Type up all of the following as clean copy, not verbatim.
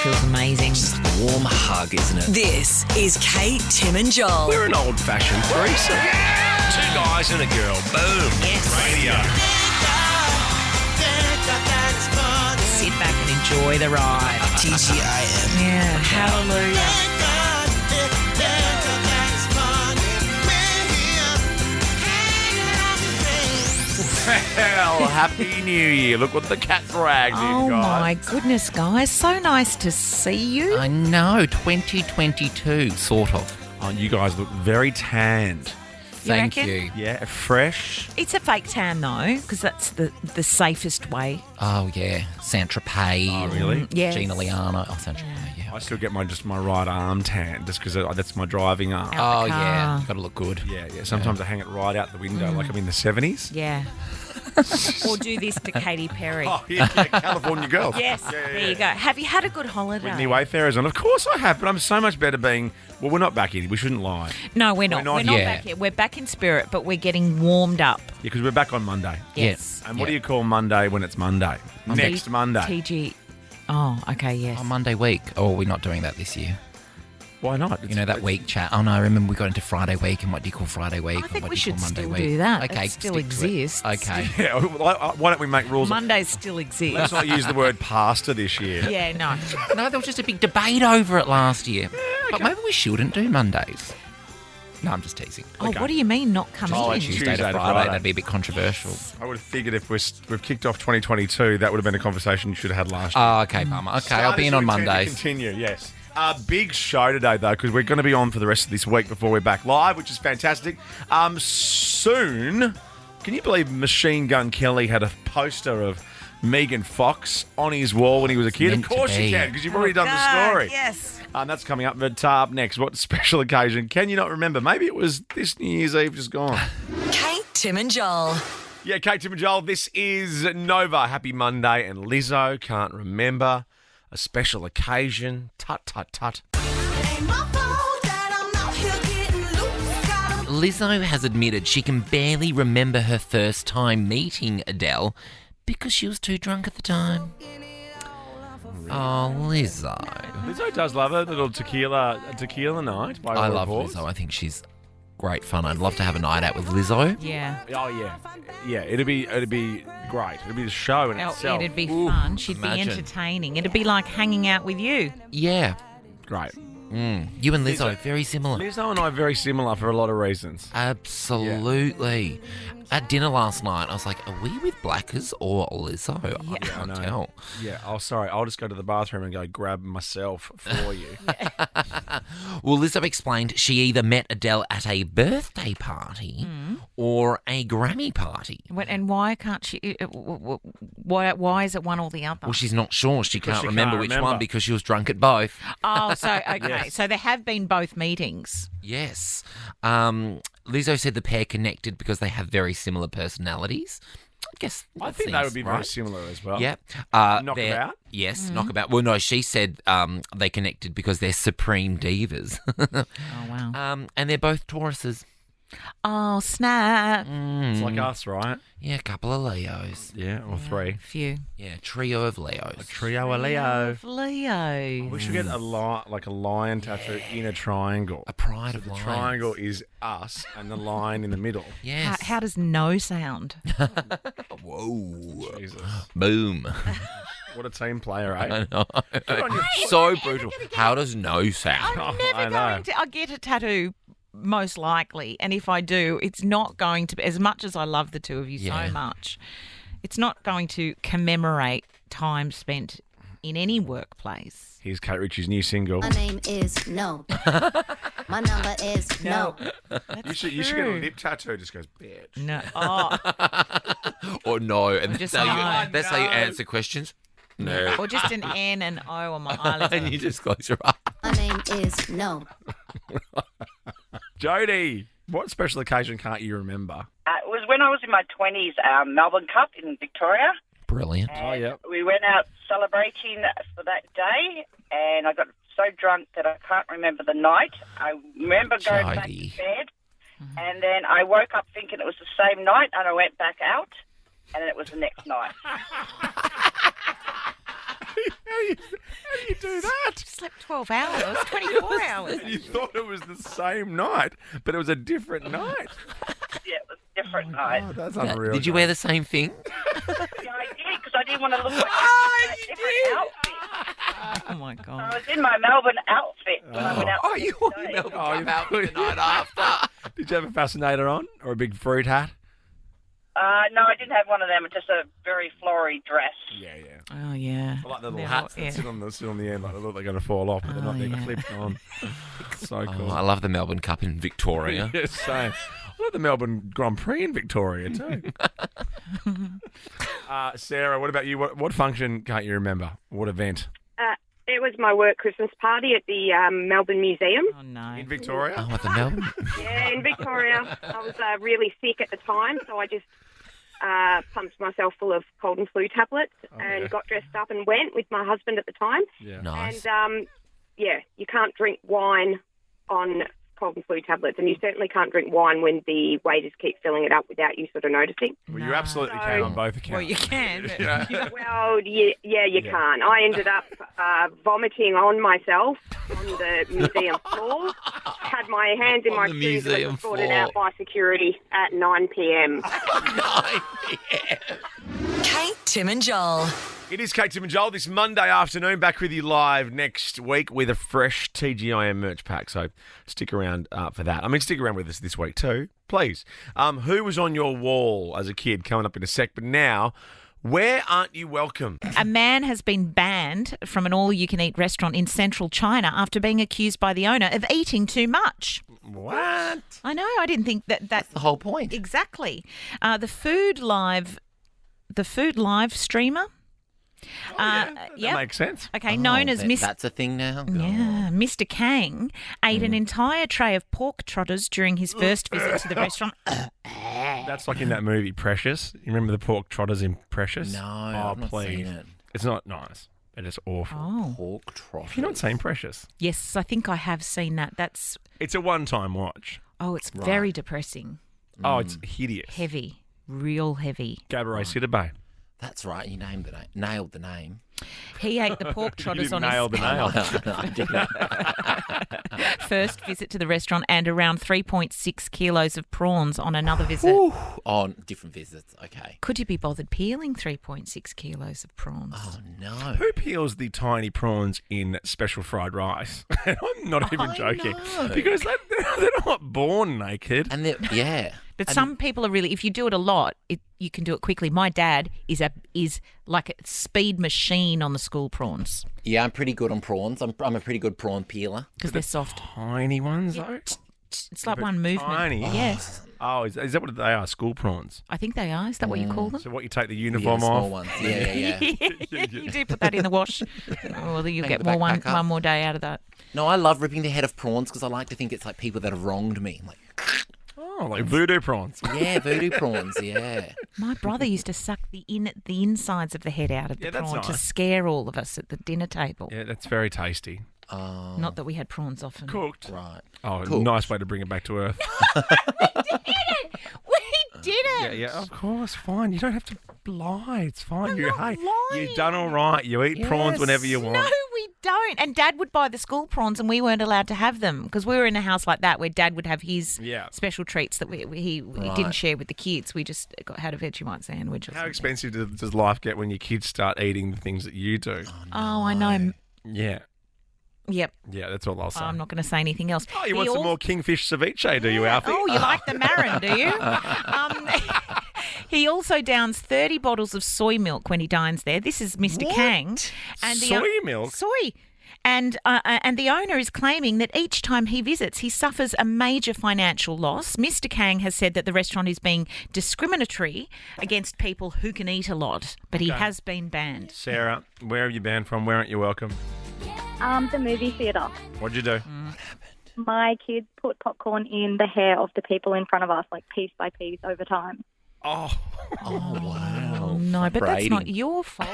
feels amazing. Just a warm hug, isn't it? This is Kate, Tim and Joel. We're an old-fashioned threesome. Yeah! Two guys and a girl. Boom. Yes. Radio. Sit back and enjoy the ride. TGIM. Yeah, hallelujah. Well, Happy New Year. Look what the cat dragged in, Oh guys. my goodness, guys. So nice to see you. I know, 2022, sort of. Oh, you guys look very tanned. Thank reckon? you. Yeah, fresh. It's a fake tan though, because that's the safest way. Oh, yeah. Saint-Tropez. Oh, really? Yes. Gina Liana. Oh, Saint-Tropez, yeah. I still get my right arm tan just because that's my driving arm. Out Oh, the yeah. car. You've got to look good. Yeah. Sometimes I hang it right out the window like I'm in the 70s. Yeah. Or do this to Katy Perry. Oh, yeah, California girl. Yes, Yeah, there you go. Have you had a good holiday? Whitney Wayfarer's on. Of course I have, but I'm so much better being... Well, we're not back in. We shouldn't lie. No, we're not. We're We're not not yet. back yet. We're back in spirit, but we're getting warmed up. Yeah, because we're back on Monday. Yes. And what do you call Monday when it's Monday? Next Monday. TG. Oh, okay, yes. Oh, Monday week. Oh, we're not doing that this year. Why not? You know, that week chat. Oh, no, I remember we got into Friday week and what do you call Friday week? I and think what we do you should call Monday still week? do that. Okay, It still stick to it. exists. Okay. Yeah, why don't we make rules? Mondays still exist. Let's not use the word pasta this year. Yeah, no. No, there was just a big debate over it last year. But maybe we shouldn't do Mondays. No, I'm just teasing. Oh, Okay. what do you mean not coming Oh, in? Tuesday Tuesday to to Friday. Friday, that'd be a bit controversial. I would have figured if we've kicked off 2022, that would have been a conversation you should have had last year. Oh, okay, bummer. Okay, I'll be in on Mondays. Continue, yes. Big show today, though, because we're going to be on for the rest of this week before we're back live, which is fantastic. Soon, can you believe Machine Gun Kelly had a poster of Megan Fox on his wall when he was a kid? Of Meant to course you be. can, because you've already done the God, story. Yes. That's coming up. But up next, what special occasion can you not remember? Maybe it was this New Year's Eve just gone. Kate, Tim and Joel. Yeah, Kate, Tim and Joel, this is Nova. Happy Monday. And Lizzo can't remember a special occasion. Tut, tut, tut. Lizzo has admitted she can barely remember her first time meeting Adele because she was too drunk at the time. Oh, Lizzo. Lizzo does love a little tequila night. By I all love reports. Lizzo. I think she's great fun. I'd love to have a night out with Lizzo. Yeah. Oh yeah. It'd be great. It'd be the show in itself. It'd be Ooh, fun. She'd imagine. be entertaining. It'd be like hanging out with you. Yeah. Great. You and Lizzo, very similar. Lizzo and I are very similar for a lot of reasons. Absolutely. At dinner last night, I was like, are we with Blackers or Lizzo? I can't know. tell. Yeah. Oh, sorry. I'll just go to the bathroom and go grab myself for you. Well, Lizzo explained she either met Adele at a birthday party or a Grammy party. And why can't she? Why is it one or the other? Well, she's not sure. She can't she remember can't which remember. one because she was drunk at both. Oh, so okay. Yes. So there have been both meetings. Yes. Lizzo said the pair connected because they have very similar personalities. I guess I that think they seems would be very right. similar as well. Yep. Knockabout? Yes, knockabout. Well, no, she said they connected because they're supreme divas. Oh wow. And they're both Tauruses. Oh snap. It's like us, right? Yeah, a couple of Leos. Yeah, or three. Few. Yeah, trio of Leos. Trio of Leo. Leo. We should get a lion tattoo in a triangle. A pride of The lions. triangle is us and the line in the middle. Yes. How does no sound? Whoa. Jesus. Boom. What a team player, eh? I know. So brutal. How does no sound? Oh, Never I know. going to. I'll get a tattoo. Most likely, and if I do, it's not going to be, as much as I love the two of you Yeah. so much, it's not going to commemorate time spent in any workplace. Here's Kate Ritchie's new single. My name is No. My number is No. You should get a lip tattoo. Just goes, bitch. No. Oh, Or no. And Just that's, no. that's how you answer questions. No. or just an N and O on my eyelids. And you just close your eyes. My name is No. Jodie, what special occasion can't you remember? It was when I was in my 20s, Melbourne Cup in Victoria. Brilliant. Oh, yeah. We went out celebrating for that day, and I got so drunk that I can't remember the night. I remember going back to Jodie. bed, and then I woke up thinking it was the same night, and I went back out, and then it was the next night. How do you do that? Slept 12 hours, 24 hours. You thought it was the same night, but it was a different night. Yeah, it was a different night. Oh, that's unreal. Did you wear the same thing? Yeah, I did, because I didn't want to look like a different outfit. Oh, my I God. was in my Melbourne outfit when I went out. Oh, you wore the your day. Melbourne Cup outfit the night after. Did you have a fascinator on or a big fruit hat? No, I didn't have one of them. Just a very flory dress. Yeah. Oh, yeah. I like the little They're hats all- that sit on the end, like they look they're going to fall off, but they're not. They're yeah. clipped on. So Oh, cool. I love the Melbourne Cup in Victoria. Yeah, same. I love the Melbourne Grand Prix in Victoria too. Sarah, what about you? What function can't you remember? What event It was my work Christmas party at the Melbourne Museum. Oh, no. in Victoria? Oh, at the Melbourne. Yeah, in Victoria. I was really sick at the time, so I just pumped myself full of cold and flu tablets and got dressed up and went with my husband at the time. Yeah. Nice. And, you can't drink wine on cold and flu tablets, and you certainly can't drink wine when the waiters keep filling it up without you sort of noticing. Well, you absolutely can on both accounts. Well, you can. But Well, you can't. I ended up vomiting on myself on the museum floor. Had my hands in On my the shoes and museum was escorted floor. out by security at 9 p.m. Kate, Tim and Joel. It is Kate, Tim and Joel this Monday afternoon. Back with you live next week with a fresh TGIM merch pack. So stick around for that. I mean, stick around with us this week too, please. Who was on your wall as a kid? Coming up in a sec. But now, where aren't you welcome? a man has been banned from an all-you-can-eat restaurant in central China after being accused by the owner of eating too much. What? I know. I didn't think that's The whole point. exactly. The Food Live streamer. That yep. makes sense. Okay, known as Mr. That's a thing now. Yeah, Mr. Kang ate an entire tray of pork trotters during his first visit to the restaurant. That's like in that movie Precious. You remember the pork trotters in Precious? No, Oh, I've not please. seen it. It's not nice. It is awful. Oh, Pork trotters. Have you not seen Precious? yes, I think I have seen that. It's a one-time watch. It's very depressing, Oh, it's hideous. heavy, real heavy. Gabourey Sidibe. That's right. You nailed the name. He ate the pork You trotters didn't on nail his the nail. I didn't. first visit to the restaurant and around 3.6 kilos of prawns on another visit. On different visits. Okay. Could you be bothered peeling 3.6 kilos of prawns? Oh no. Who peels the tiny prawns in special fried rice? I'm not even joking. know. Because they're not born naked. And yeah. But some people are really, if you do it a lot, you can do it quickly. My dad is like a speed machine on the school prawns Yeah, I'm pretty good on prawns. I'm a pretty good prawn peeler. because they're soft. Tiny ones, though? It's like one movement. Tiny? Yes, Oh, is that what they are? School prawns? I think they are. Is that what you call them? So what, you take the Yeah, uniform small off? ones. Yeah. You do put that in the wash. Well, you'll Hang get the one backpack up. more day out of that. No, I love ripping the head of prawns because I like to think it's like people that have wronged me. Like, Oh, like voodoo prawns. yeah, voodoo prawns. Yeah. My brother used to suck the insides of the head out of the Yeah, that's prawn to nice. scare all of us at the dinner table. Yeah, that's very tasty. Oh, Not that we had prawns often. Cooked. right. Oh, Cooked. nice way to bring it back to earth. We didn't. Yeah, of course, fine. You don't have to lie. It's fine. I'm not lying. You've done all right. You eat prawns whenever you want. No, we don't. And Dad would buy the school prawns, and we weren't allowed to have them because we were in a house like that where Dad would have his Yeah. special treats that he didn't share with the kids. We just had a Vegemite sandwich. Or How something. expensive does life get when your kids start eating the things that you do? Oh, I know. Yeah. Yep. Yeah, that's all I'll say. I'm not going to say anything else. Oh, you He want some al- more kingfish ceviche, do you, Alfie? Oh, you like the marin, do you? He also downs 30 bottles of soy milk when he dines there. This is Mr. Kang. And Soy milk? Soy. And the owner is claiming that each time he visits, he suffers a major financial loss. Mr. Kang has said that the restaurant is being discriminatory against people who can eat a lot, but he has been banned. Sarah, where have you banned from? Where aren't you welcome? The movie theatre. What'd you do? My kids put popcorn in the hair of the people in front of us, like piece by piece over time. Oh, Oh, wow. No, but that's not Braiding. your fault.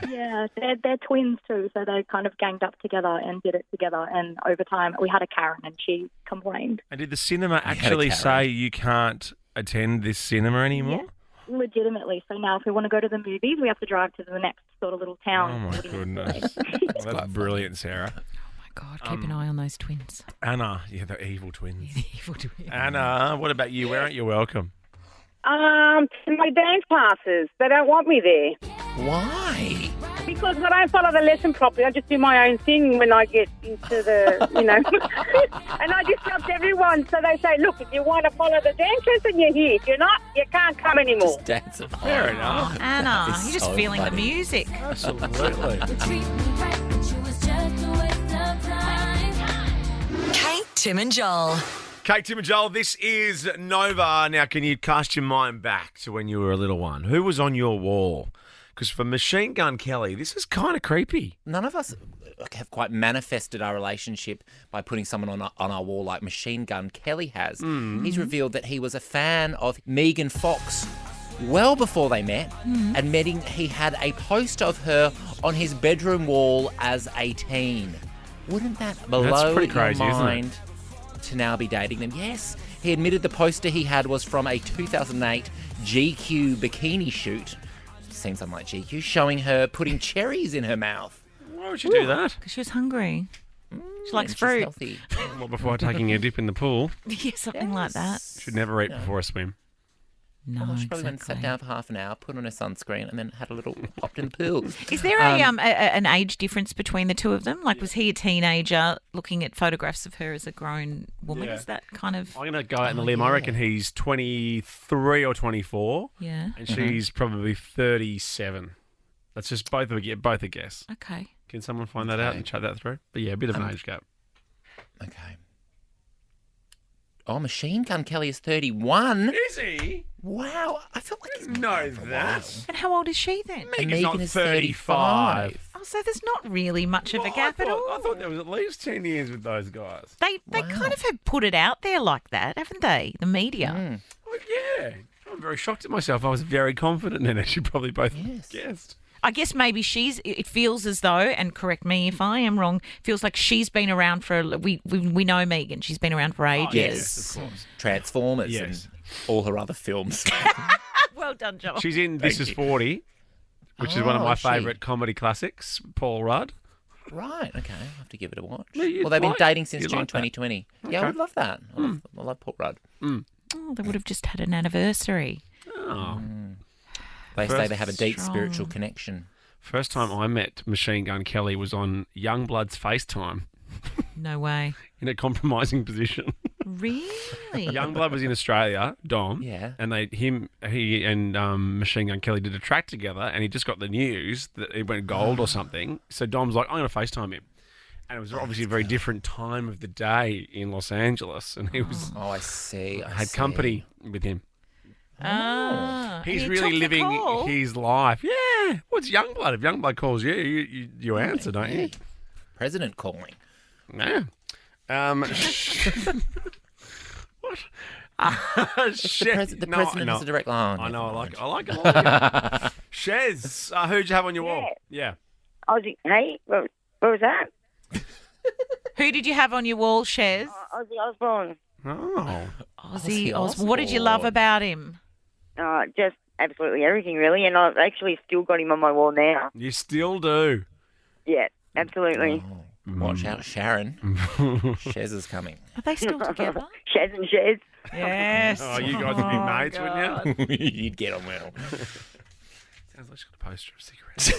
Yeah, they're twins too, so they kind of ganged up together and did it together. And over time, we had a Karen, and she complained. and did the cinema had a actually Karen. say you can't attend this cinema anymore? legitimately. So now if we want to go to the movies, we have to drive to the next sort of little town. Oh, my goodness. That's brilliant, Sarah. God, keep an eye on those twins. Anna, yeah, the evil twins. Evil twins. Anna, what about you? Where aren't you welcome? My dance classes, they don't want me there. Why? Because I don't follow the lesson properly. I just do my own thing when I get into the, and I disrupt everyone. So they say, look, if you want to follow the dance lesson, you're here. If you're not, you can't come anymore. Dance at Fair enough. Anna, It's you're just so feeling funny. the music. Absolutely. Kate, Tim and Joel. Kate, Tim and Joel, this is Nova. Now, can you cast your mind back to when you were a little one? Who was on your wall? Because for Machine Gun Kelly, this is kind of creepy. None of us have quite manifested our relationship by putting someone on our wall like Machine Gun Kelly has. He's revealed that he was a fan of Megan Fox well before they met, admitting he had a poster of her on his bedroom wall as a teen. Wouldn't that blow pretty crazy, your isn't it? mind to now be dating them? Yes. He admitted the poster he had was from a 2008 GQ bikini shoot. Seems unlike GQ, showing her putting cherries in her mouth. Why would you do that? Because she was hungry. She likes And she's fruit. healthy. Well, before taking a dip in the pool. Yeah, something like that. Should never eat before a swim. No, She probably went and sat exactly. down for half an hour, put on her sunscreen, and then had a little popped in the pool. Is there an age difference between the two of them? Like, was he a teenager looking at photographs of her as a grown woman? Yeah. Is that kind of... I'm going to go out on the limb. I reckon he's 23 or 24. Yeah. And she's probably 37. That's just both a guess. Okay. Can someone find that out and chat that through? But yeah, a bit of an age gap. Okay. Oh, Machine Gun Kelly is 31. Is he? Wow, I felt like he's know that. And how old is she then? And Megan's not Megan is 35. Oh, so there's not really much of a Well, gap at all. I thought there was at least 10 years with those guys. They kind of have put it out there like that, haven't they? The media. Well, yeah. I'm very shocked at myself. I was very confident in it. She probably both guessed. I guess maybe it feels as though, and correct me if I am wrong, feels like she's been around we know Megan. She's been around for ages. Yes, of course. Transformers and all her other films. Well done, Joel. She's in This Is 40, which is one of my is she? favourite comedy classics, Paul Rudd. Right, okay, I'll have to give it a watch. Yeah, you'd Well, they've been like- dating since you'd June like that. 2020. Yeah, I would love that. I love Paul Rudd. Oh, they would have just had an anniversary. Oh. They say they have a deep Strong. spiritual connection. First time I met Machine Gun Kelly was on Youngblood's FaceTime No way. in a compromising position. Really? Youngblood was in Australia, Dom. Yeah. And he and Machine Gun Kelly did a track together, and he just got the news that it went gold or something. So Dom's like, I'm going to FaceTime him. And it was obviously a very different time of the day in Los Angeles, and he was Oh, I see. I had see. company with him. He's he really took the living call. his life. Yeah. What's Youngblood? If Youngblood calls you, you answer, don't you? President calling. Yeah. What? The president has a direct line. I know. I like it. Shez, who'd you have on your wall? Yeah. Ozzy, hey, what was that? Who did you have on your wall, Shez? Ozzy Osbourne. Oh. Ozzy Osbourne. What did you love about him? Just absolutely everything, really. And I've actually still got him on my wall now. You still do. Yeah, absolutely. Watch out, Sharon. Shez is coming. Are they still together? Shaz and Shez. Yes. Oh, you guys would be mates, wouldn't you? You'd get on well. Sounds like she's got a poster of cigarettes.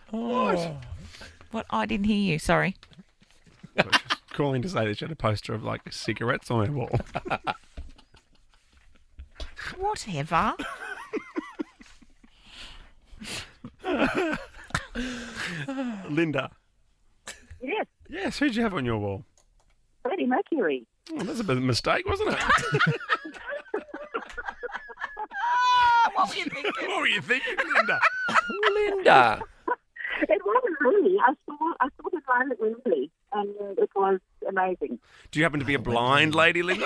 What? I didn't hear you. Sorry. Calling to say that she had a poster of like cigarettes on her wall. Whatever. Linda. Yes, Yes, who'd you have on your wall? Freddie Mercury. Oh, that's a bit of a mistake, wasn't it? What were you thinking? What were you thinking, Linda? Linda. It wasn't really. I saw the live at Wembley, and it was amazing. Do you happen to be a blind lady, Linda?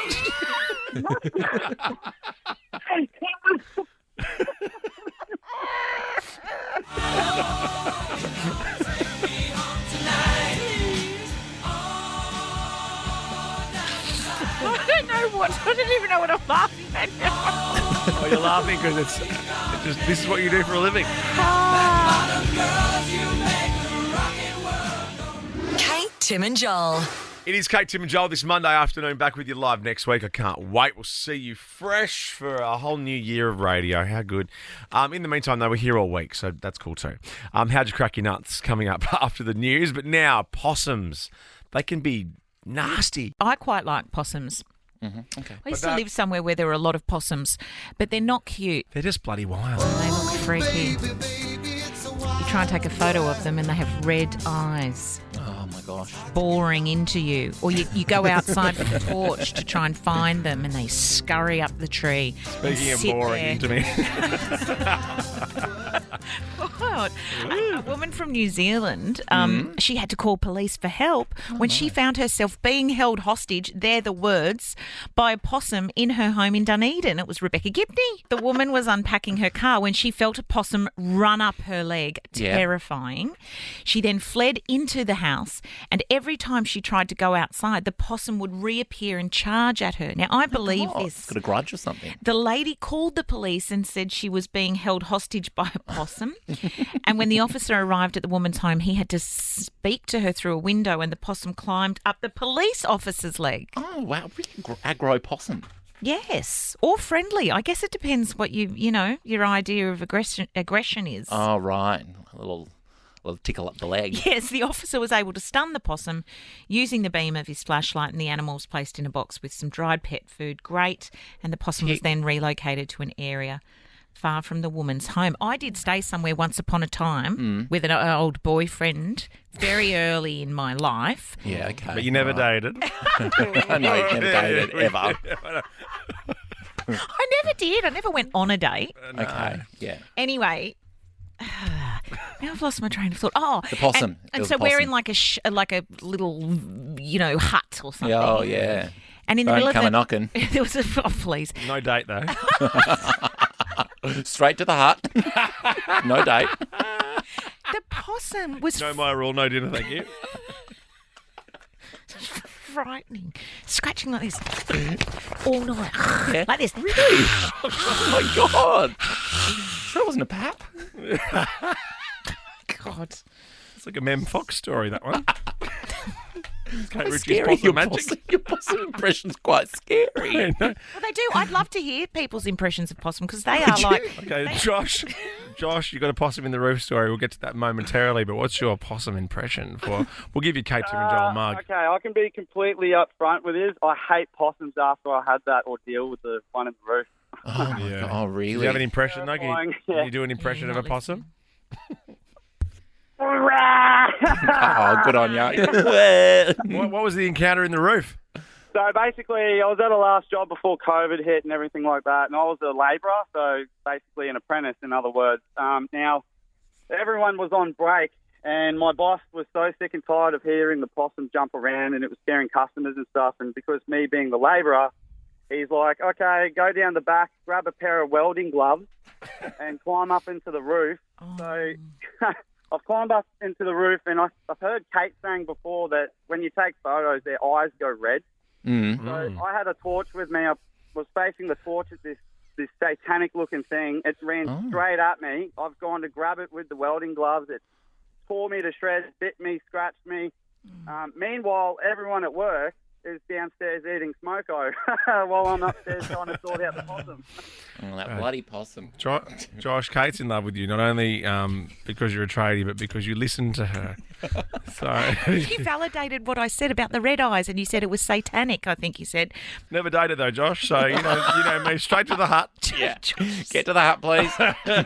I don't even know what I'm laughing at now. Oh, you're laughing because it's just this is what you do for a living. Kate, Tim and Joel. It is Kate, Tim and Joel this Monday afternoon, back with you live next week. I can't wait. We'll see you fresh for a whole new year of radio. How good. In the meantime, though, we're here all week, so that's cool too. How'd you crack your nuts coming up after the news? But now, possums, they can be nasty. I quite like possums. Mm-hmm. Okay. I used to live somewhere where there were a lot of possums, but they're not cute. They're just bloody wild. They look freaky. You try and take a photo of them and they have red eyes. Oh, my gosh. Boring into you. Or you go outside with a torch to try and find them and they scurry up the tree. Speaking of boring into me. What? A woman from New Zealand, she had to call police for help when she found herself being held hostage, they're the words, by a possum in her home in Dunedin. It was Rebecca Gibney. The woman was unpacking her car when she felt a possum run up her leg, terrifying. She then fled into the house, and every time she tried to go outside, the possum would reappear and charge at her. Now, I believe this. Got a grudge or something? The lady called the police and said she was being held hostage by a possum. And when the officer arrived at the woman's home, he had to speak to her through a window and the possum climbed up the police officer's leg. Oh, wow. Really aggro possum. Yes. Or friendly. I guess it depends what your idea of aggression is. Oh, right. A little tickle up the leg. Yes, the officer was able to stun the possum using the beam of his flashlight, and the animal was placed in a box with some dried pet food. Great. And the possum was then relocated to an area far from the woman's home. I did stay somewhere once upon a time with an old boyfriend very early in my life. Yeah, okay. But you never dated. No, you've never dated, ever. I never did. I never went on a date. Okay, yeah. Anyway, now I've lost my train of thought. Oh, The possum. And so we're in like a little, hut or something. Oh, yeah. And in the middle Don't come of a-knocking. there was please. No date, though. Straight to the hut. No date. The possum was No my rule, no dinner, thank you. frightening. Scratching like this all night. Yeah. Like this. Really? Oh, my God. Sure it wasn't a pap? God. It's like a Mem Fox story, that one. Kate Ritchie's Scary. possum magic. Your possum impression's quite scary. I know. Well, they do. I'd love to hear people's impressions of possum because they are like... Okay, Josh, you got a possum in the roof story. We'll get to that momentarily, but what's your possum impression for? We'll give you Kate, Tim and Joel mug. Okay, I can be completely upfront with this. I hate possums after I had that ordeal with the one in the roof. Oh, my God. Oh, really? Do you have an impression, though? Can you do an impression of a possum? Oh, good on you. What was the encounter in the roof? So basically, I was at a last job before COVID hit and everything like that, and I was a labourer, so basically an apprentice, in other words. Now, everyone was on break, and my boss was so sick and tired of hearing the possum jump around, and it was scaring customers and stuff, and because me being the labourer, he's like, okay, go down the back, grab a pair of welding gloves, and climb up into the roof. Oh. So... I've climbed up into the roof, and I've heard Kate saying before that when you take photos, their eyes go red. Mm. So I had a torch with me. I was facing the torch at this satanic-looking thing. It ran straight at me. I've gone to grab it with the welding gloves. It tore me to shreds, bit me, scratched me. Meanwhile, everyone at work is downstairs eating smoko while I'm upstairs trying to sort out the possum. Oh, that bloody possum. Josh, Kate's in love with you, not only because you're a tradie, but because you listen to her. So You validated what I said about the red eyes, and you said it was satanic, I think you said. Never dated, though, Josh. So, you know me, straight to the hut. Yeah. Get to the hut, please.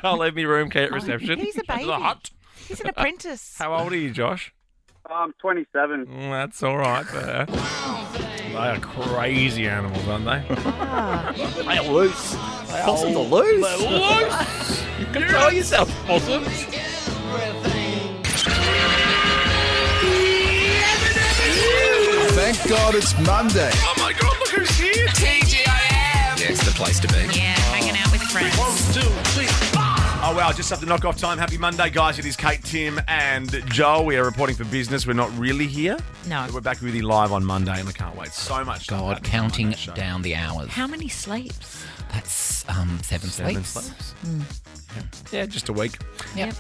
I'll leave me room key at reception. He's a baby. To the hut. He's an apprentice. How old are you, Josh? I'm 27. That's all right for her. They are crazy animals, aren't they? They are loose. Possums are loose. They're loose. Control yourself, possums. Thank God it's Monday. Oh my God, look who's here. TGIM. Yeah, it's the place to be. Yeah, hanging out with friends. 1, 2, 3. Oh, wow, just after knock-off time. Happy Monday, guys. It is Kate, Tim and Joel. We are reporting for business. We're not really here. No. But we're back with you live on Monday, and I can't wait so much. God, counting down the hours. How many sleeps? That's 7 sleeps. Yeah, just a week. Yep.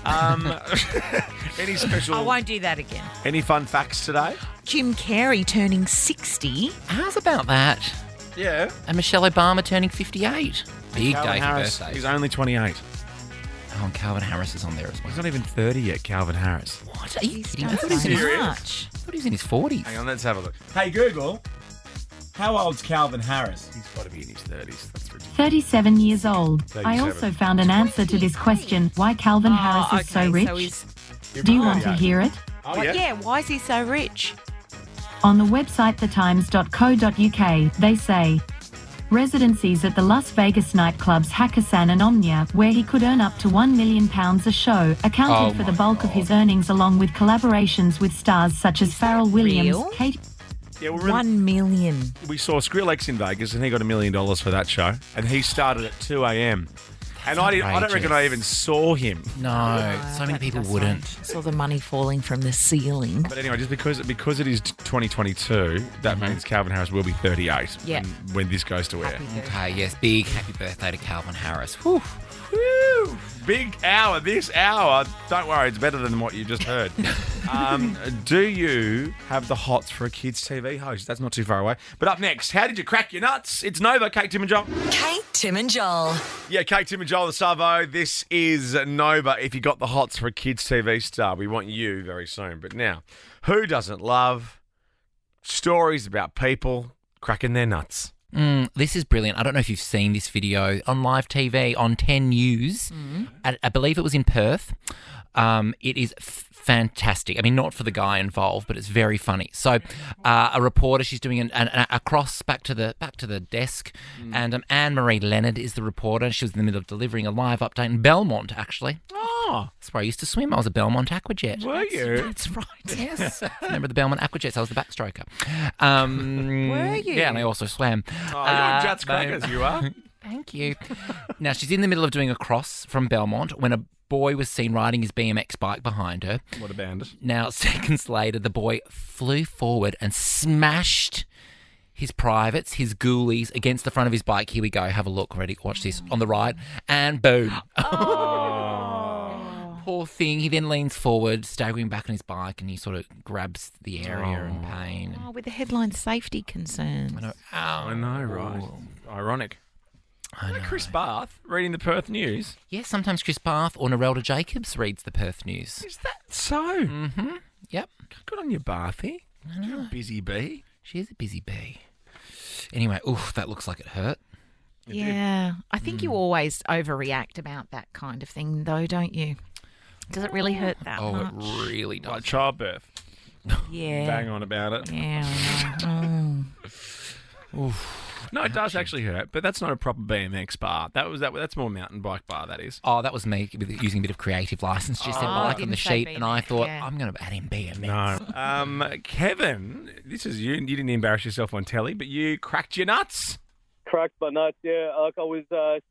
Any special... I won't do that again. Any fun facts today? Jim Carrey turning 60. How's about that? Yeah. And Michelle Obama turning 58. Big Calvin day Harris, for birthdays. he's only 28. Oh, and Calvin Harris is on there as well. He's not even 30 yet, Calvin Harris. What? Are you He's kidding? done I thought he was in his- so Serious? much. I thought he was in his 40s. Hang on, let's have a look. Hey, Google, how old's Calvin Harris? He's got to be in his 30s. That's ridiculous. 37 years old. 37. I also found an answer to this question, why Calvin Harris is so rich. So he's... Do you want to hear it? Oh, Well, yeah? yeah, why is he so rich? On the website thetimes.co.uk, they say, residencies at the Las Vegas nightclubs Hakkasan and Omnia, where he could earn up to £1 million a show, accounted for the bulk of his earnings along with collaborations with stars such as Pharrell Williams, real? Kate... Yeah, well, 1 million. we saw Skrillex in Vegas, and he got $1 million for that show. And he started at 2 a.m. And I don't outrageous. reckon I even saw him. No, so many people wouldn't. Saw the money falling from the ceiling. But anyway, just because it is 2022, that means Calvin Harris will be 38 Yeah. when this goes to air. Okay, yes, big happy birthday to Calvin Harris. Whew. Woo! Big hour. This hour, don't worry, it's better than what you just heard. Do you have the hots for a kids' TV host? That's not too far away. But up next, how did you crack your nuts? It's Nova, Kate, Tim and Joel. Kate, Tim and Joel. Yeah, Kate, Tim and Joel, the Savo. This is Nova. If you got the hots for a kids' TV star, we want you very soon. But now, who doesn't love stories about people cracking their nuts? This is brilliant. I don't know if you've seen this video on live TV on 10 News. I believe it was in Perth. It is fantastic. I mean, not for the guy involved, but it's very funny. So, a reporter, she's doing a cross back to the desk, and Anne-Marie Leonard is the reporter. She was in the middle of delivering a live update in Belmont, actually. Oh, That's where I used to swim. I was a Belmont aquajet. were you? That's right. Yes. Remember the Belmont aquajets? I was the backstroker. Were you? Yeah, and I also swam. Oh, you're Jats Crackers, you are. Thank you. Now, she's in the middle of doing a cross from Belmont when a boy was seen riding his BMX bike behind her. What a bandit. Now, seconds later, the boy flew forward and smashed his privates, his ghoulies, against the front of his bike. Here we go. Have a look. Ready? Watch this. On the right. And boom. Poor thing. He then leans forward, staggering back on his bike, and he sort of grabs the area in pain. Oh, with the headline safety concerns. I know. I know, right? Ironic. I know. Chris Barth reading the Perth News. Yes, sometimes Chris Barth or Narelda Jacobs reads the Perth News. Is that so? Mm-hmm. Yep. Good on you, Barthy. You're a busy bee. She is a busy bee. Anyway, oof, that looks like it hurt. Yeah. I think you always overreact about that kind of thing, though, don't you? Does it really hurt that Oh, much? it really does. Like childbirth. Yeah. Bang on about it. Yeah. I know. No, it does actually hurt, but that's not a proper BMX bar. That's more mountain bike bar, that is. Oh, that was me using a bit of creative license. She said bike on the didn't say sheet, and I BMX, thought, yeah. I'm going to add in BMX. No. Kevin, this is you. You didn't embarrass yourself on telly, but you cracked your nuts. Cracked my nuts, yeah. Like I was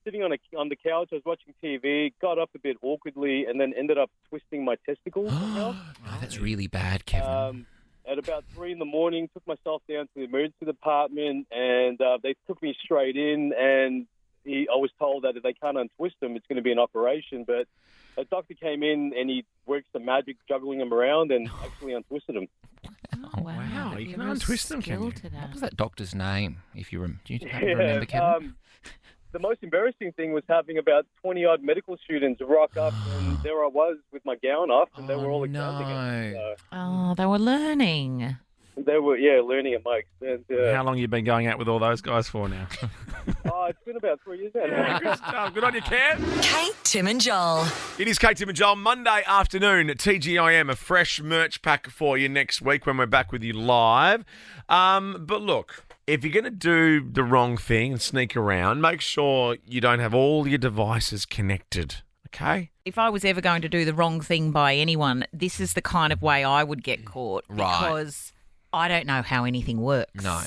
sitting on the couch, I was watching TV, got up a bit awkwardly, and then ended up twisting my testicles. No, that's really bad, Kevin. At about 3 a.m, took myself down to the emergency department, and they took me straight in. And I was told that if they can't untwist them, it's going to be an operation. But a doctor came in and he worked some magic, juggling them around, and actually untwisted them. Oh, wow. you You're can real untwist them, can skilled you? to that. What was that doctor's name? If you do you happen to remember, Kevin? The most embarrassing thing was having about 20-odd medical students rock up, and there I was with my gown off, and they were all excited again. So Oh, they were learning. they were, learning at my expense. How long have you been going out with all those guys for now? It's been about 3 years now. Good stuff. Good on you, Kev. Kate, Tim and Joel. It is Kate, Tim and Joel. Monday afternoon at TGIM, a fresh merch pack for you next week when we're back with you live. But look, if you're going to do the wrong thing and sneak around, make sure you don't have all your devices connected, okay? If I was ever going to do the wrong thing by anyone, this is the kind of way I would get caught. Right. Because I don't know how anything works. No.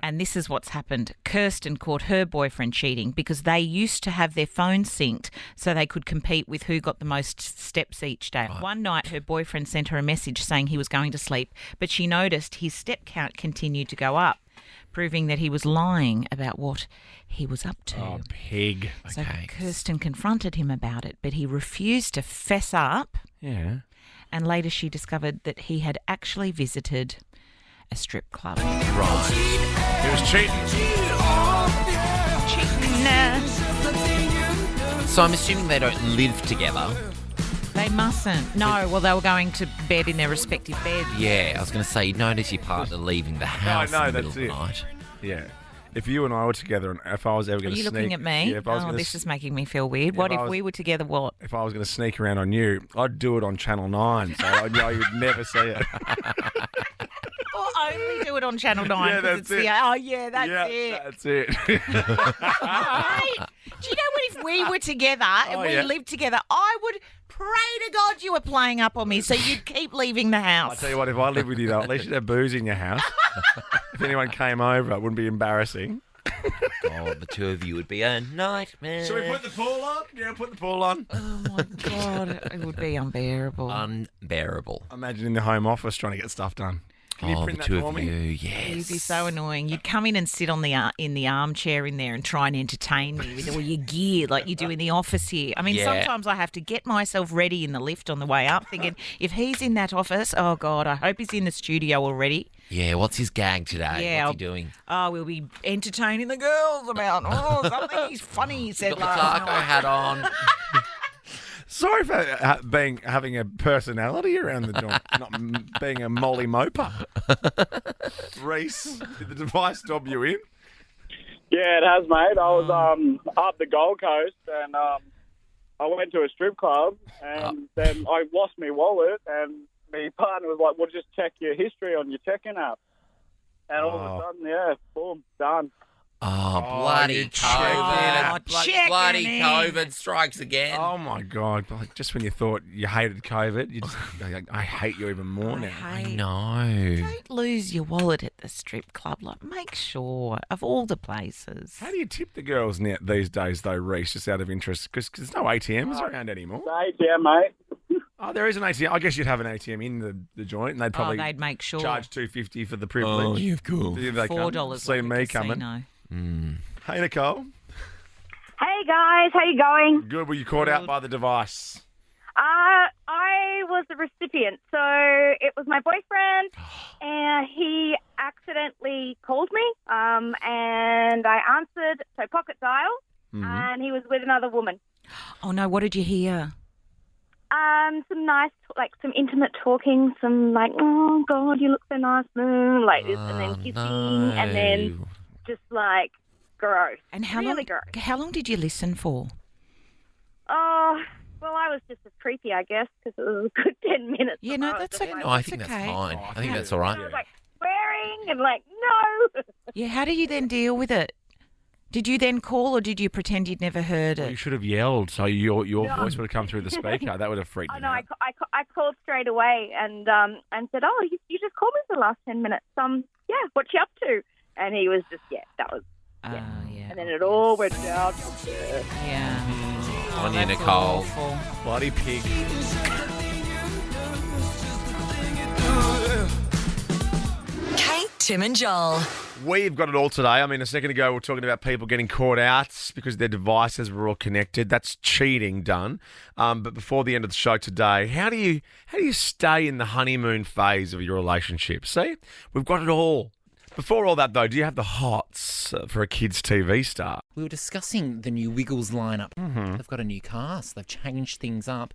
And this is what's happened. Kirsten caught her boyfriend cheating because they used to have their phones synced so they could compete with who got the most steps each day. One night, her boyfriend sent her a message saying he was going to sleep, but she noticed his step count continued to go up, proving that he was lying about what he was up to. Oh, pig. So Kirsten confronted him about it, but he refused to fess up. Yeah. And later she discovered that he had actually visited a strip club. Right. He was cheating. So I'm assuming they don't live together. They mustn't. No, well, they were going to bed in their respective beds. Yeah, I was going to say, you notice your partner leaving the house in the middle of the night. Yeah. If you and I were together and if I was ever going to Are you sneak... looking at me? Yeah, if I was gonna this is making me feel weird. What if we were together, what? If I was going to sneak around on you, I'd do it on Channel 9, so I know you'd never see it. Or only do it on Channel 9. Yeah, that's it's it. That's it. That's it. Right? Do you know what? If we were together and we lived together, I would pray to God you were playing up on me so you'd keep leaving the house. I tell you what, if I lived with you, though, at least you'd have booze in your house. If anyone came over, it wouldn't be embarrassing. God, the two of you would be a nightmare. Should we put the pool on? Yeah, put the pool on. Oh, my God. It would be unbearable. Unbearable. Imagine in the home office trying to get stuff done. Can you print the that two for of me? you, yes. You'd be so annoying. You'd come in and sit on in the armchair in there and try and entertain me with all your gear like you do in the office here. I mean, sometimes I have to get myself ready in the lift on the way up thinking, if he's in that office, oh, God, I hope he's in the studio already. Yeah, what's his gag today? Yeah, what's he doing? Oh, we'll be entertaining the girls about, something he's funny, he said Got the taco hat on. Sorry for having a personality around the joint, not being a molly moper. Reese, did the device dob you in? Yeah, it has, mate. I was up the Gold Coast and I went to a strip club and then I lost my wallet and my partner was like, well, just check your history on your check-in app. And all of a sudden, boom, done. Oh, bloody COVID. Bloody COVID strikes again. Oh, my God. Like, just when you thought you hated COVID, you just, I hate you even more now. I know. Don't lose your wallet at the strip club. Like, make sure, of all the places. How do you tip the girls these days, though, Reese, just out of interest? Because there's no ATMs around anymore. ATM, mate. Oh, there is an ATM. I guess you'd have an ATM in the joint, and they'd probably they'd make sure. Charge $2.50 for the privilege. Oh, you've cool. $4 see me coming. Hey, Nicole. Hey guys, how you going? Good. Were you caught out by the device? I was the recipient. So it was my boyfriend, and he accidentally called me, and I answered, so pocket dial, and he was with another woman. Oh no! What did you hear? Some nice, some intimate talking, some oh God, you look so nice, like this, and then kissing, and then just gross. And how really long? Gross. How long did you listen for? Oh, well, I was just as creepy, I guess, because it was a good 10 minutes. Yeah, no, that's okay. No, I think that's fine. I think that's all right. I was swearing and no. Yeah, how do you then deal with it? Did you then call or did you pretend you'd never heard it? Well, you should have yelled so your voice would have come through the speaker. That would have freaked me out. I called straight away and said, oh, you just called me for the last 10 minutes. Yeah, what you up to? And he was just, that was, yeah. And then it all went down. Yeah. On you, Nicole. Awful. Bloody pig. Kate, Tim and Joel. We've got it all today. I mean, a second ago we were talking about people getting caught out because their devices were all connected. That's cheating done. But before the end of the show today, how do you stay in the honeymoon phase of your relationship? See, we've got it all. Before all that, though, do you have the hots for a kids' TV star? We were discussing the new Wiggles lineup. They've got a new cast. They've changed things up.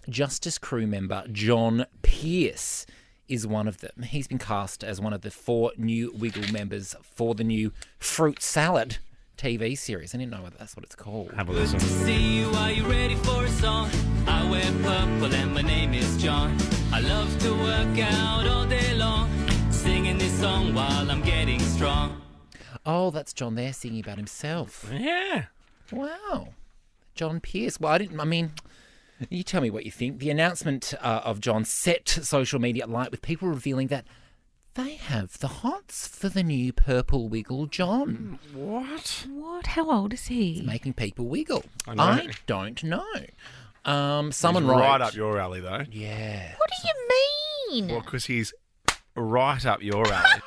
Justice crew member John Pierce is one of them. He's been cast as one of the 4 new Wiggle members for the new Fruit Salad TV series. I didn't know whether that's what it's called. Have a listen. See you, are you ready for a song? I wear purple and my name is John. I love to work out all day long, singing this song while I'm getting strong. Oh, that's John there singing about himself. Yeah. Wow. John Pierce. Well, you tell me what you think. The announcement of John set social media alight with people revealing that They have the hots for the new purple wiggle John. What? What? How old is he? He's making people wiggle. I know. I don't know. Someone He's wrote... right up your alley, though. Yeah. What do you mean? Well, because he's right up your alley.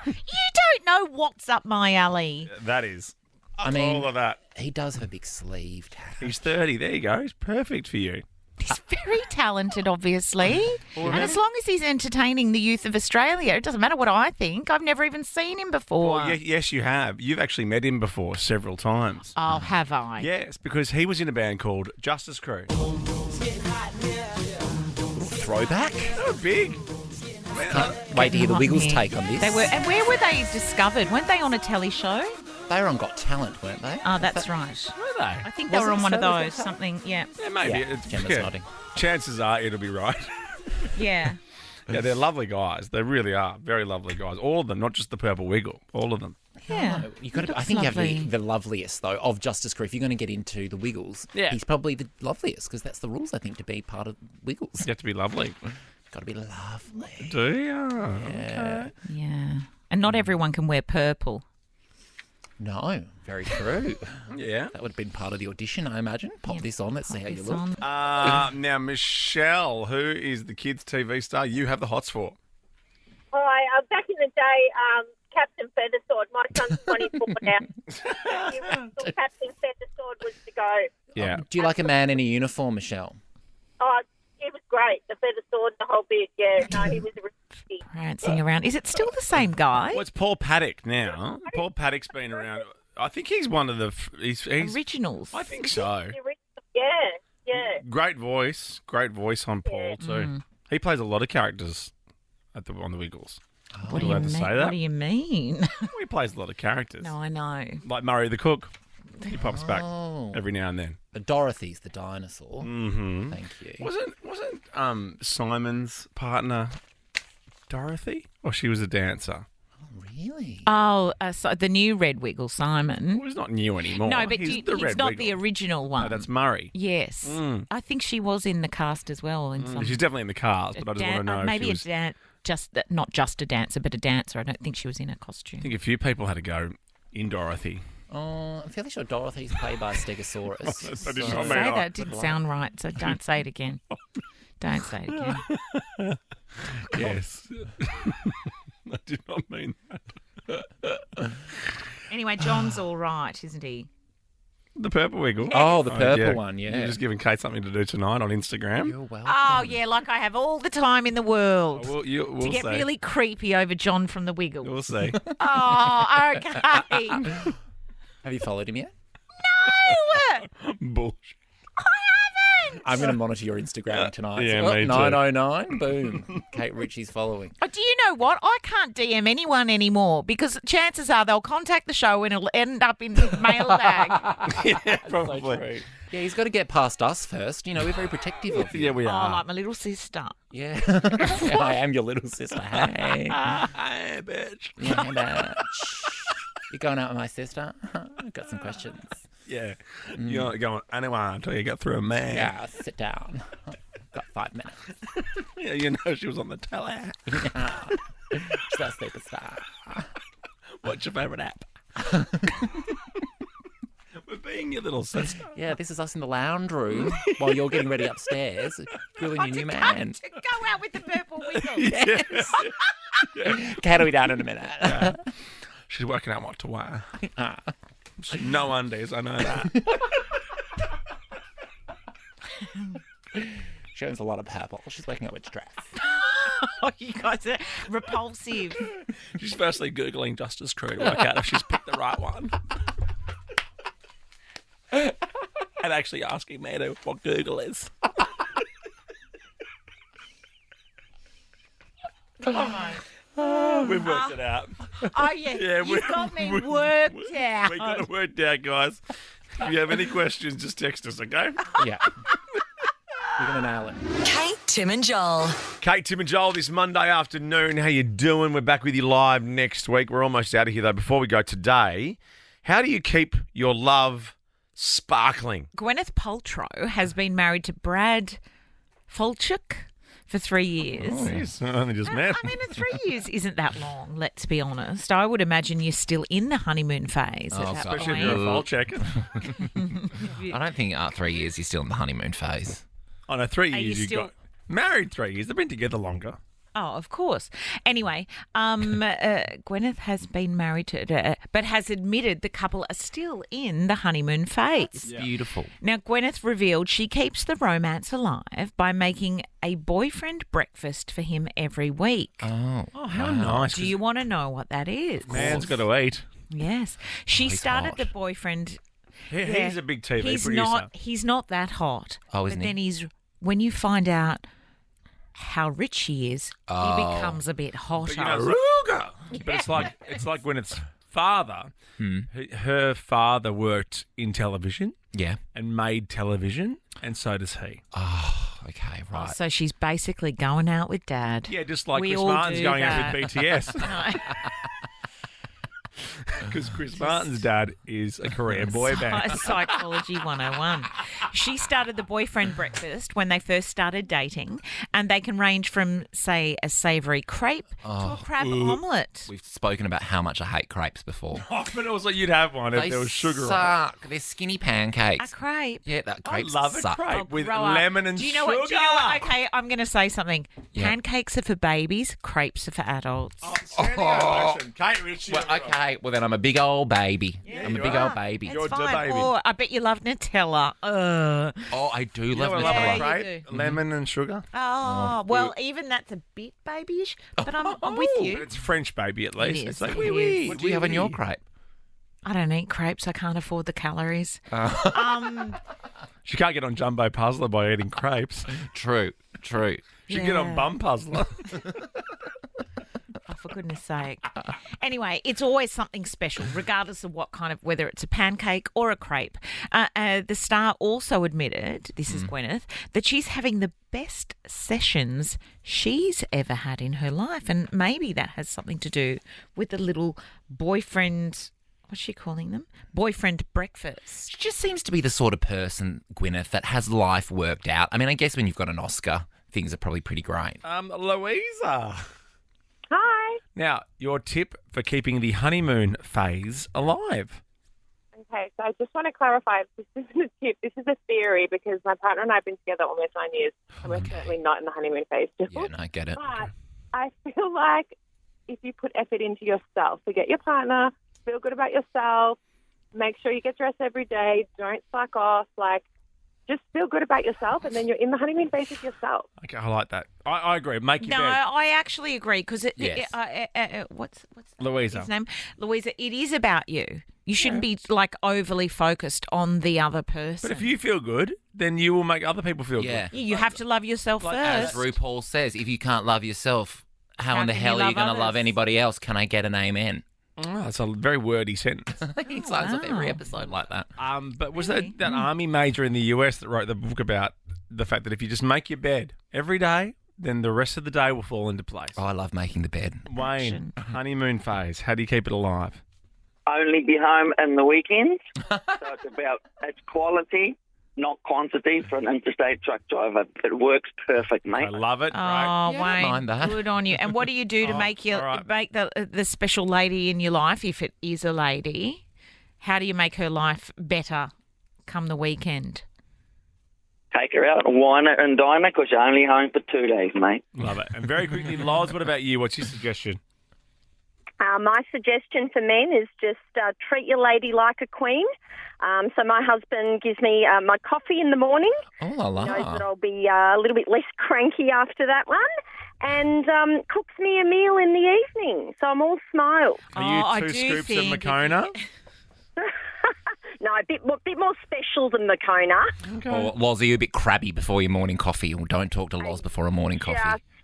You don't know what's up my alley. That is. I mean, all of that. He does have a big sleeve tag. He's 30. There you go. He's perfect for you. He's very talented, obviously. And as long as he's entertaining the youth of Australia, it doesn't matter what I think. I've never even seen him before. Well, yes, you have. You've actually met him before several times. Oh, have I? Yes, because he was in a band called Justice Crew. Throwback? Oh, big. Can't wait to hear the Wiggles' take on this. They were, and where were they discovered? Weren't they on a telly show? They were on Got Talent, weren't they? Oh, that's right. Were they? I think they Was were it on one of so? Was those. that Something, yeah. Yeah, maybe. Yeah, Gemma's nodding. Chances are it'll be right. Yeah. Yeah, they're lovely guys. They really are. Very lovely guys. All of them, not just the Purple Wiggle. All of them. Yeah. No, you got to. I Looks think you have lovely. the loveliest though of Justice Crew. If you're going to get into the Wiggles, Yeah. he's probably the loveliest because that's the rules. I think to be part of Wiggles, You have to be lovely. got to be lovely. Do you? Yeah. Yeah. And not everyone can wear purple. No, very true. Yeah. That would have been part of the audition, I imagine. Pop this on. Let's see how you This look. on. Now, Michelle, who is the kids' TV star you have the hots for? Hi, back in the day, Captain Feathersword. My son's 24 now. Captain Feathersword was to go. Yeah. Do you like a man in a uniform, Michelle? Oh, he was great. The Feathersword, the whole bit. Yeah, no, he was a risky. Prancing around. Is it still the same guy? Well, it's Paul Paddock now. Paul Paddock's been around. I think he's one of the... He's Originals. I think so. Yeah. Great voice on Paul, too. He plays a lot of characters on the Wiggles. What do you allowed mean? to say that? What do you mean? He plays a lot of characters. No, I know. Like Murray the Cook. He pops back Oh. every now and then. Dorothy's the dinosaur. Mm-hmm. Thank you. Wasn't Simon's partner Dorothy? Or she was a dancer? Really? Oh, so the new Red Wiggle, Simon. Well, he's not new anymore. No, but he's it's the Red not Wiggle. the original one. No, that's Murray. Yes. Mm. I think she was in the cast as well. In some, She's definitely in the cast, but I just want to know if maybe she was... not just a dancer, but a dancer. I don't think she was in a costume. I think a few people had to go in Dorothy. Oh, I'm fairly sure Dorothy's played by a Stegosaurus. That did so- not Say mean that didn't sound right, so don't say it again. Don't say it again. Yes. I did not mean that. Anyway, John's all right, isn't he? The Purple Wiggle. Oh, the purple one, yeah. You're just giving Kate something to do tonight on Instagram. You're welcome. Oh, yeah, like I have all the time in the world We'll to get see. really creepy over John from the Wiggle. We'll see. Oh, okay. Have you followed him yet? No! Bullshit. I'm going to monitor your Instagram tonight. yeah, So, me too. 909, boom. Kate Ritchie's following. Oh, do you know what? I can't DM anyone anymore because chances are they'll contact the show and it'll end up in the mailbag. Yeah, probably. Yeah, he's got to get past us first. You know, we're very protective of you. Yeah, we Oh, are. like my little sister. Yeah. I am your little sister. Hey. Hey, bitch. Yeah, hey, bitch. You going out with my sister? I've got some questions. Yeah. You're not going anywhere until you get through a man. Yeah, sit down. Got 5 minutes. Yeah, you know she was on the telly. Yeah. She's a superstar. What's your favourite app? We're being your little sister. Yeah, this is us in the lounge room while you're getting ready upstairs, grilling your new man. To go out with the Purple Wiggle. Yes. Cat'll be down in a minute. Yeah. She's working out what to wear. No undies, I know that. She owns a lot of purple. She's working out which dress. Oh, you guys are repulsive. She's firstly Googling Justice Crew to work out if she's picked the right one. And actually asking me what Google is. We've worked it out. Oh, yeah. You've got me worked out. We got it worked out, guys. If you have any questions, just text us, okay? Yeah. You're going to nail it. Kate, Tim and Joel. Kate, Tim and Joel, this Monday afternoon. How you doing? We're back with you live next week. We're almost out of here, though. Before we go today, how do you keep your love sparkling? Gwyneth Paltrow has been married to Brad Falchuk for 3 years. Oh, yes, I only just met. I mean, 3 years isn't that long, let's be honest. I would imagine you're still in the honeymoon phase. at that Especially if point. you're a file checker. I don't think 3 years you're still in the honeymoon phase. Oh, no, 3 Are you years you still- got married 3 years. They've been together longer. Oh, of course. Anyway, Gwyneth has been married to, but has admitted the couple are still in the honeymoon phase. Beautiful. Now, Gwyneth revealed she keeps the romance alive by making a boyfriend breakfast for him every week. Oh, how nice. Do you want to know what that is? Man's got to eat. Yes. She he's started hot. the boyfriend. He's a big TV he's producer. He's not that hot. Oh, isn't but he? then when you find out how rich he is, Oh. he becomes a bit hotter. But you know, but it's like Gwyneth's father. Her father worked in television. Yeah. And made television, and so does he. Oh, okay, right. So she's basically going out with Dad. Yeah, just like We Chris all Martin's do going that. out with BTS. Because Chris Martin's dad is a Korean boy band. Psychology 101. She started the boyfriend breakfast when they first started dating, and they can range from, say, a savoury crepe to a crab omelette. We've spoken about how much I hate crepes before. Oh, but also you'd have one if They there was sugar on it. suck. They're skinny A pancakes. crepe. Yeah, that I crepes love a suck. crepe with grow up. lemon and Do you know sugar. what? Do you know what? Okay, I'm going to say something. Yeah. Pancakes are for babies. Crepes are for adults. Standing ovation. Kate Ritchie. Well, okay, well then I'm a big old baby. I'm a you big are. old baby. You're It's the fine. baby. Or I bet you love Nutella. Oh, I do You love know what I Nutella. love a you crepe? do. Lemon and sugar. Oh, well, even that's a bit babyish, but I'm with But you. it's French baby at least. is. It's like, It wee is. wee. What do you have in your crepe? I don't eat crepes. I can't afford the calories. She can't get on Jumbo Puzzler by eating crepes. True. She can get on Yeah. Bum Puzzler. Oh, for goodness sake. Anyway, it's always something special, regardless of what kind of, whether it's a pancake or a crepe. The star also admitted, this is Gwyneth, that she's having the best sessions she's ever had in her life. And maybe that has something to do with the little boyfriend, what's she calling them? Boyfriend breakfast. She just seems to be the sort of person, Gwyneth, that has life worked out. I mean, I guess when you've got an Oscar, things are probably pretty great. Louisa. Hi. Now, your tip for keeping the honeymoon phase alive. Okay, so I just want to clarify, this isn't a tip, this is a theory because my partner and I have been together almost 9 years and we're certainly not in the honeymoon phase still. Yeah, no, I get it. But I feel like if you put effort into yourself, forget your partner, feel good about yourself, make sure you get dressed every day, don't slack off, just feel good about yourself and then you're in the honeymoon phase with yourself. Okay, I like that. I agree. Make your No, bed. I actually agree because Yes. what's Louisa. his name? Louisa. It is about you. You shouldn't be overly focused on the other person. But if you feel good, then you will make other people feel Yeah. good. You have to love yourself As first. RuPaul says, if you can't love yourself, how in the can hell you are you love going to love others? anybody else? Can I get an amen? Oh, that's a very wordy sentence. He signs off every wow. episode like that. But was that army major in the US that wrote the book about the fact that if you just make your bed every day, then the rest of the day will fall into place? Oh, I love making the bed. Wayne, honeymoon phase. How do you keep it alive? Only be home in the weekends. So it's quality, not quantity for an interstate truck driver. It works perfect, mate. I love it. Oh, Right. Yeah, I don't Wayne, mind that. good on you. And what do you do to make all right. the special lady in your life, if it is a lady? How do you make her life better come the weekend? Take her out, wine her and dine her because you're only home for 2 days, mate. Love it. And very quickly, Loz, what about you? What's your suggestion? My suggestion for men is just treat your lady like a queen. So my husband gives me my coffee in the morning. Oh, la la. Knows that I'll be a little bit less cranky after that one. And cooks me a meal in the evening. So I'm all smiles. Are I you do two scoops of think if Moccona? No, a bit more special than Moccona. Or, Loz, are you a bit crabby before your morning coffee? Or don't talk to Loz before a morning coffee.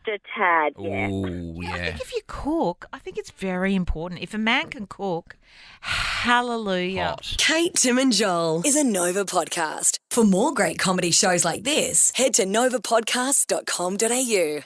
Just a tad, yeah. Ooh, I yeah. think if you cook, I think it's very important. If a man can cook, hallelujah. Hot. Kate, Tim and Joel is a Nova podcast. For more great comedy shows like this, head to novapodcast.com.au.